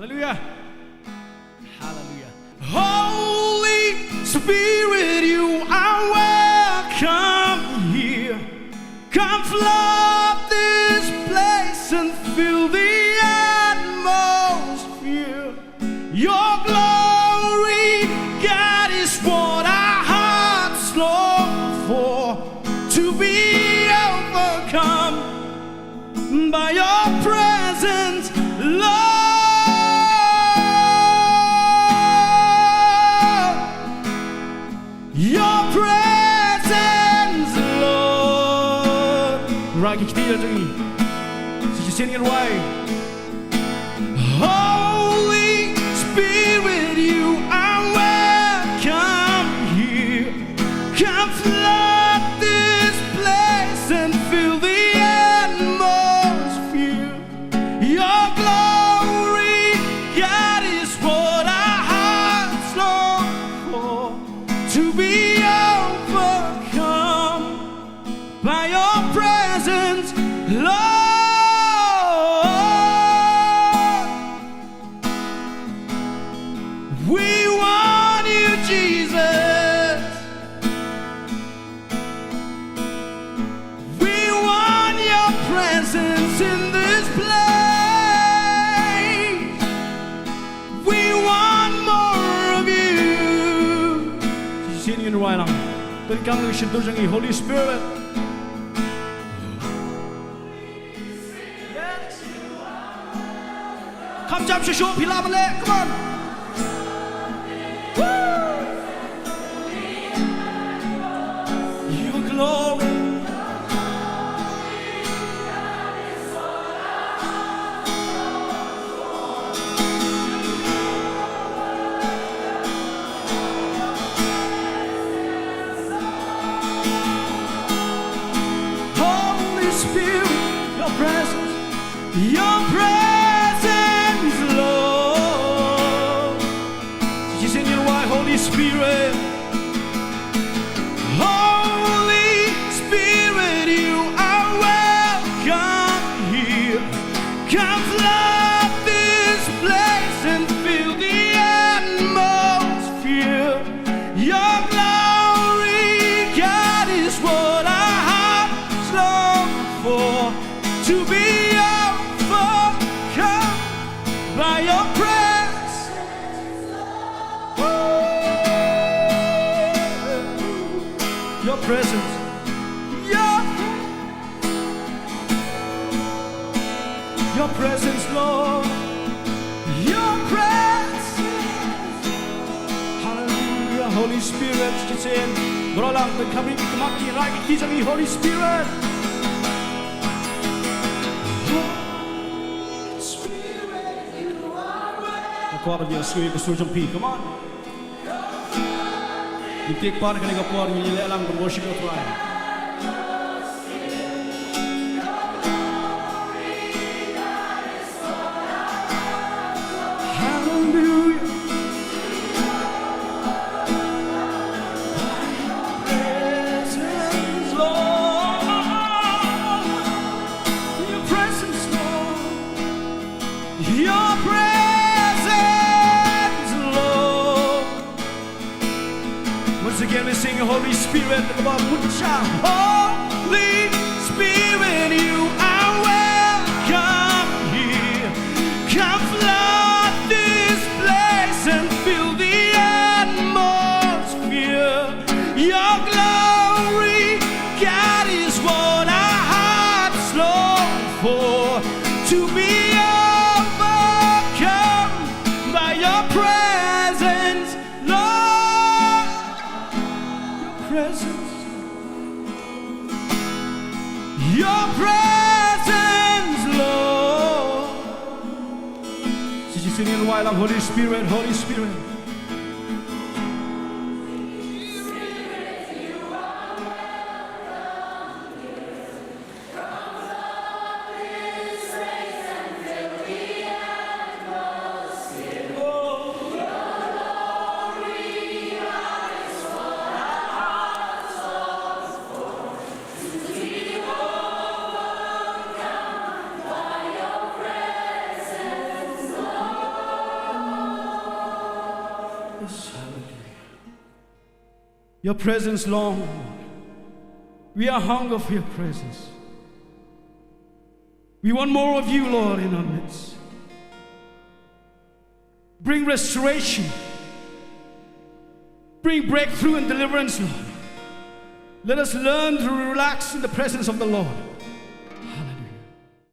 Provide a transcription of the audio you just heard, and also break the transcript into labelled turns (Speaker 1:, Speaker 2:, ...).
Speaker 1: Hallelujah. Hallelujah. Holy Spirit, you are welcome here. Come flood this place and fill the atmosphere. Your glory, God, is what our hearts long for. To be overcome by your presence, Lord. Your presence, Lord. Right, ik stier erin. Zit je zin erbij? Holy Spirit, you are welcome here. Come flood this place and fill the atmosphere. Your glory, God, is what our hearts long for. To be overcome by your presence, Lord. We want you, Jesus. We want your presence in this place. We want more of you. Sing in the right arm. Then come we should do the Holy Spirit. Yes. Come jump show Pilamale. Come on. Your glory. Holy Spirit, your presence, Lord. Did you sing it right, Holy Spirit? Holy Spirit, you are welcome here. Come flood this place and fill the atmosphere. Your glory, God, is what our hearts long for. To be overcome by your presence. Your presence. Your presence, Lord. Your presence. Hallelujah. Holy Spirit, just in. Berolang kami kemaki rai kita ni Holy Spirit. Kuat dia sui ke sui jumpi. Come on. Ditik par kali ke kuat ni lelang worship your prayer. Hallelujah. Presence, Lord. Your presence, Lord. Your presence, Lord. Once again, we sing Holy Spirit. Come on, put a shout. Holy Spirit, you are welcome here. Come flood this place and fill the atmosphere. Your glory, God, is what our hearts long for. To be overcome by your presence, Lord. Your presence, Lord. Did you sing it while I'm Holy Spirit, Holy Spirit? us. Your presence, Lord. We are hunger for your presence. We want more of you, Lord, in our midst. Bring restoration. Bring breakthrough and deliverance, Lord. Let us learn to relax in the presence of the Lord.